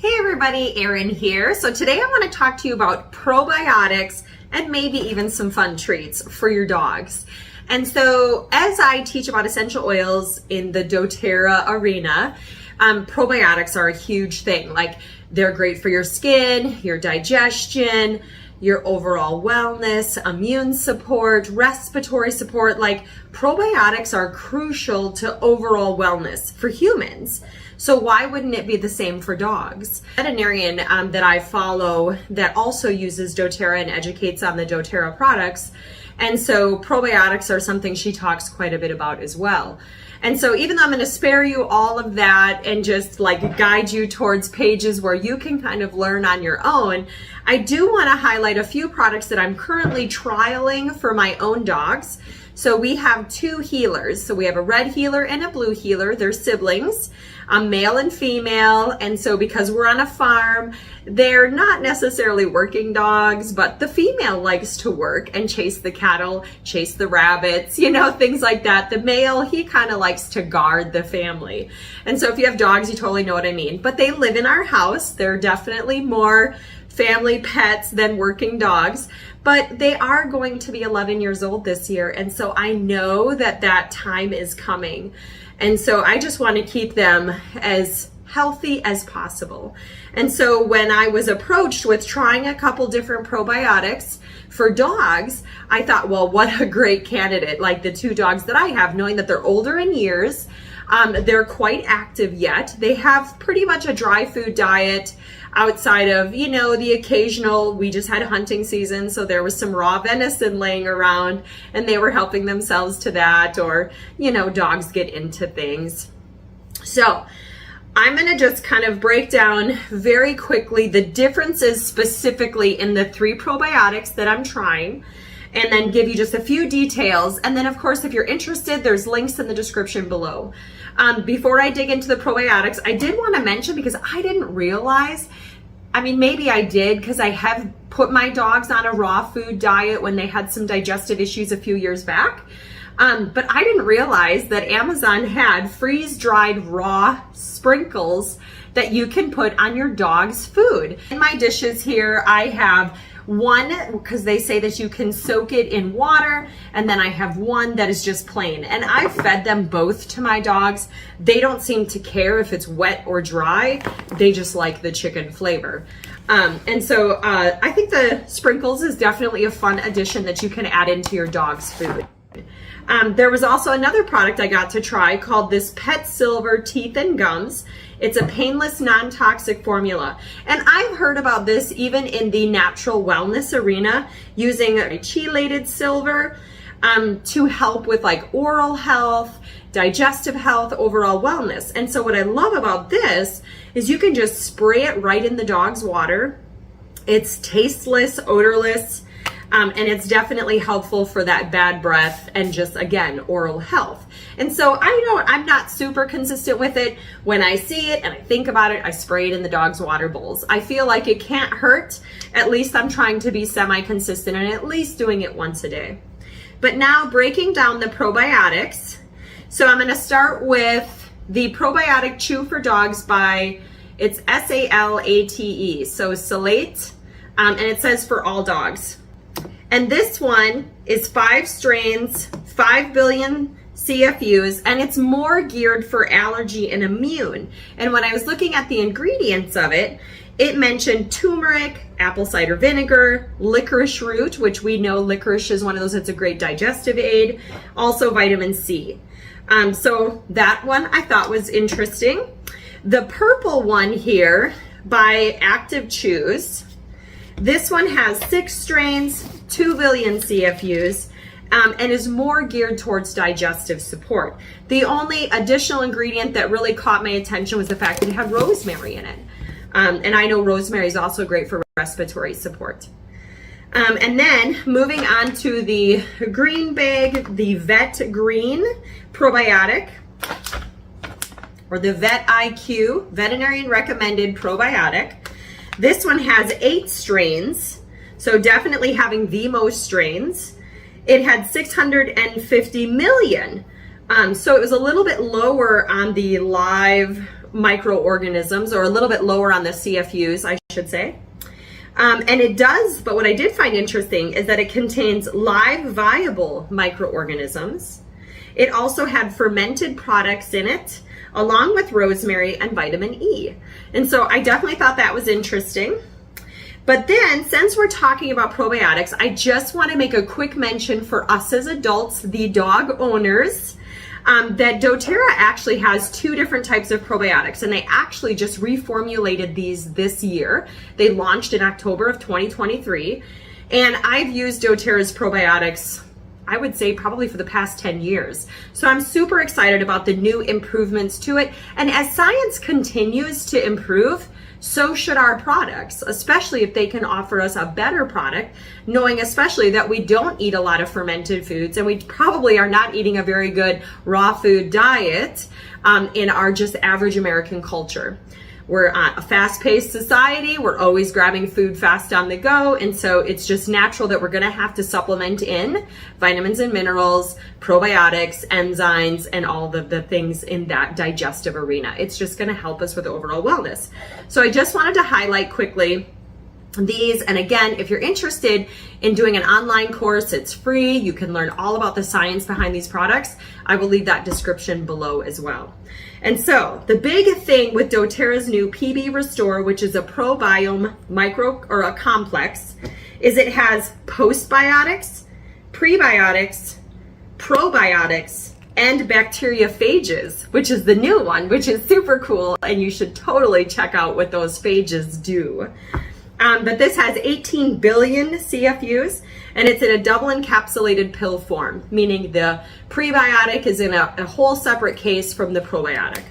Hey everybody, Erin here. So today I want to talk to you about probiotics and maybe even some fun treats for your dogs. And so as I teach about essential oils in the doTERRA arena, probiotics are a huge thing. Like, they're great for your skin, your digestion, your overall wellness, immune support, respiratory support. Like, probiotics are crucial to overall wellness for humans. So why wouldn't it be the same for dogs? A veterinarian that I follow that also uses doTERRA and educates on the doTERRA products. And so probiotics are something she talks quite a bit about as well. And so even though I'm going to spare you all of that and just like guide you towards pages where you can kind of learn on your own, I do want to highlight a few products that I'm currently trialing for my own dogs. So we have two healers. So we have a red healer and a blue healer. They're siblings, male and female. And so because we're on a farm, they're not necessarily working dogs, but the female likes to work and chase the cattle, chase the rabbits, you know, things like that. The male, he kind of likes to guard the family. And so if you have dogs, you totally know what I mean. But they live in our house. They're definitely more family pets than working dogs, but they are going to be 11 years old this year. And so I know that that time is coming. And so I just want to keep them as healthy as possible. And so when I was approached with trying a couple different probiotics for dogs, I thought, well, what a great candidate. Like the two dogs that I have, knowing that they're older in years, they're quite active yet. They have pretty much a dry food diet outside of, you know, the occasional, we just had hunting season, so there was some raw venison laying around and they were helping themselves to that, or, you know, dogs get into things. So I'm going to just kind of break down very quickly the differences specifically in the three probiotics that I'm trying, and then give you just a few details. And then of course, if you're interested, there's links in the description below. Before I dig into the probiotics, I did want to mention, because I didn't realize, I mean, maybe I did, because I have put my dogs on a raw food diet when they had some digestive issues a few years back. But I didn't realize that Amazon had freeze-dried raw sprinkles that you can put on your dog's food. In my dishes here, I have one, because they say that you can soak it in water, and then I have one that is just plain. And I fed them both to my dogs. They don't seem to care if it's wet or dry. They just like the chicken flavor. And so I think the sprinkles is definitely a fun addition that you can add into your dog's food. There was also another product I got to try called this PetSilver Teeth and Gums. It's a painless, non-toxic formula. And I've heard about this even in the natural wellness arena, using a chelated silver to help with like oral health, digestive health, overall wellness. And so what I love about this is you can just spray it right in the dog's water. It's tasteless, odorless. And it's definitely helpful for that bad breath and just, again, oral health. And so I know I'm not super consistent with it. When I see it and I think about it, I spray it in the dog's water bowls. I feel like it can't hurt. At least I'm trying to be semi-consistent and at least doing it once a day. But now breaking down the probiotics. So I'm going to start with the Probiotic Chew for Dogs by, it's Salate. So Salate, and it says for all dogs. And this one is 5 strains, 5 billion CFUs, and it's more geared for allergy and immune. And when I was looking at the ingredients of it, it mentioned turmeric, apple cider vinegar, licorice root, which we know licorice is one of those that's a great digestive aid, also vitamin C. So that one I thought was interesting. The purple one here by Active Chews, this one has 6 strains, 2 billion CFUs, and is more geared towards digestive support. The only additional ingredient that really caught my attention was the fact that it had rosemary in it. And I know rosemary is also great for respiratory support. And then moving on to the green bag, the Vet Green probiotic, or the Vet IQ, veterinarian recommended probiotic. This one has 8 strains, so definitely having the most strains. It had 650 million. So it was a little bit lower on the live microorganisms, or a little bit lower on the CFUs, I should say. And it does, but what I did find interesting is that it contains live viable microorganisms. It also had fermented products in it, along with rosemary and vitamin E. And so I definitely thought that was interesting. But then, since we're talking about probiotics, I just want to make a quick mention for us as adults, the dog owners, that doTERRA actually has 2 different types of probiotics, and they actually just reformulated these this year. They launched in October of 2023, and I've used doTERRA's probiotics, I would say probably for the past 10 years. So I'm super excited about the new improvements to it. And as science continues to improve, so should our products, especially if they can offer us a better product, knowing especially that we don't eat a lot of fermented foods, and we probably are not eating a very good raw food diet in our just average American culture. We're a fast-paced society. We're always grabbing food fast on the go. And so it's just natural that we're going to have to supplement in vitamins and minerals, probiotics, enzymes, and all the things in that digestive arena. It's just going to help us with overall wellness. So I just wanted to highlight quickly these. And again, if you're interested in doing an online course, it's free. You can learn all about the science behind these products. I will leave that description below as well. And so the big thing with doTERRA's new PB Restore, which is a probiome micro or a complex, is it has postbiotics, prebiotics, probiotics, and bacteriophages, which is the new one, which is super cool. And you should totally check out what those phages do. But this has 18 billion CFUs, and it's in a double encapsulated pill form, meaning the prebiotic is in a whole separate case from the probiotic.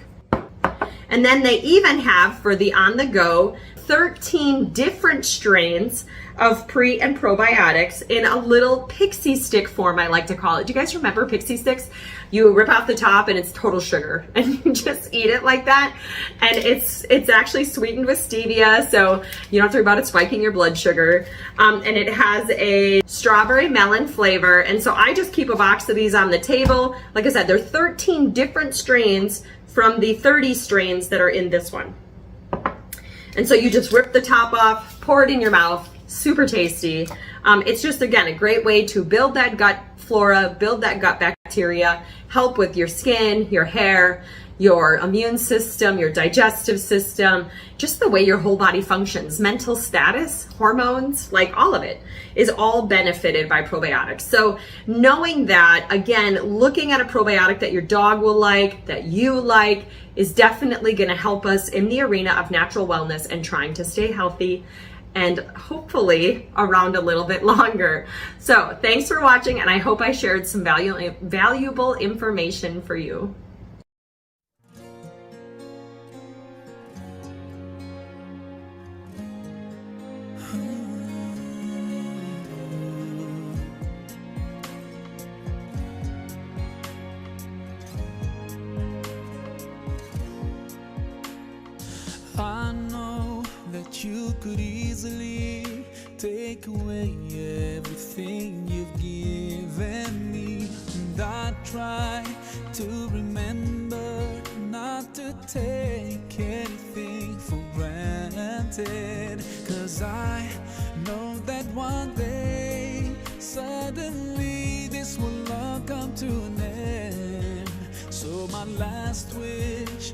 And then they even have, for the on-the-go, 13 different strains of pre and probiotics in a little pixie stick form, I like to call it. Do you guys remember pixie sticks? You rip off the top and it's total sugar, and you just eat it like that. And it's actually sweetened with stevia, so you don't have to worry about it spiking your blood sugar. And it has a strawberry melon flavor. And so I just keep a box of these on the table. Like I said, there are 13 different strains from the 30 strains that are in this one. And so you just rip the top off, pour it in your mouth, super tasty. It's just, again, a great way to build that gut flora, build that gut bacteria, help with your skin, your hair, your immune system, your digestive system, just the way your whole body functions, mental status, hormones, like all of it is all benefited by probiotics. So knowing that, again, looking at a probiotic that your dog will like, that you like, is definitely going to help us in the arena of natural wellness and trying to stay healthy and hopefully around a little bit longer. So thanks for watching, and I hope I shared some valuable information for you. I know that you could easily take away everything you've given me, and I try to remember not to take anything for granted, 'cause I know that one day suddenly this will all come to an end. So my last wish